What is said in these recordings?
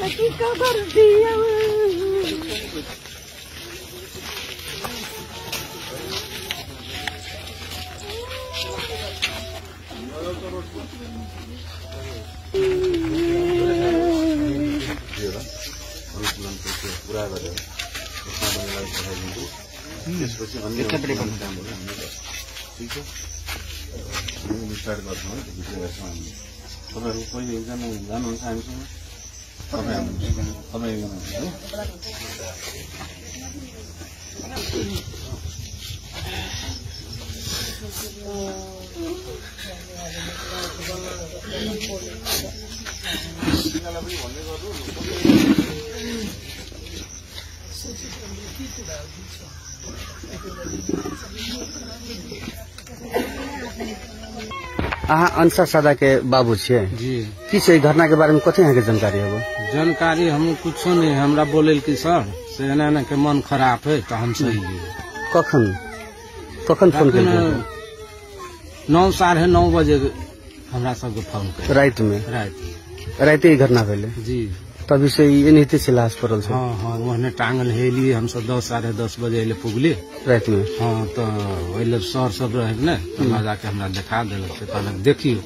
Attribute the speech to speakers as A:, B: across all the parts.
A: कति खबर दियो
B: पूरा गरेर त्यसमा मलाई पठाइदिन्छु त्यसपछि अन्य ठिक छ स्टार्ट गर्छौँ है भिडियो हेर्छौँ हामी तपाईँहरू पहिले एकजना जानुहुन्छ हामीसँग तपाईँ एकजना है
C: अहाँ अंशा सादा के बाबू छे
D: जी
C: की छै घटना के बारे में कथी अहाँ के जानकारी है?
D: जानकारी हम कुछ नहीं हमरा बोले कि सर से एना के मन खराब है तो हम सही
C: कखन फोन केलियै
D: 9:30 बजे हमरा सबके फोन कर
C: रात में रात ही घटना भेले
D: जी
C: तभी से एनाहिते से लाश पड़ल छै।
D: हाँ हाँ वहने टांगल हेली हम सब 10-10:30 बजे एले पुगली
C: रात में।
D: हाँ तो ओइले सर सब रहे ने तो जाके हमरा देखा देल कहलक देखियो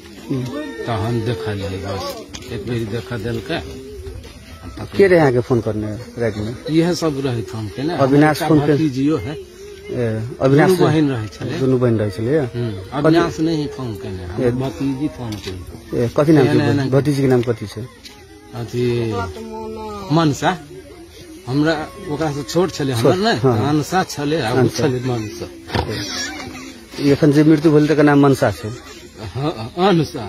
D: तो हम देखलिए बस एक बेर देखा देल के
C: के रहे अहाँ के फोन करने रात में?
D: यह सब रहे फोन के ना
C: अविनाश फोन के
D: जियो है
C: अविनाश
D: बहन रहे छले
C: दुनू बहन रहे छले
D: अविनाश नहीं फोन केने हम भतीजी फोन केने
C: कथी नाम छै भतीजी के नाम कथी छै?
D: अथी मनसा हमरा ओकरा से छोट छले हमर ने मनसा छले आ उ छले मनसा
C: एखन जे मृत्यु भेल तकर नाम मनसा छै।
D: हां अनसा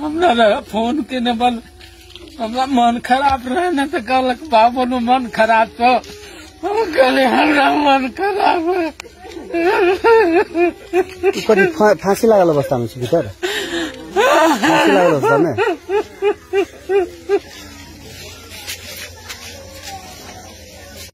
D: हमरा फोन केने बल हमरा मन खराब रहे न तो कहलक बाबू नु मन खराब तो हम कहले हमरा मन खराब है
C: फांसी लागल अवस्था में भीतर फांसी लागल अवस्था में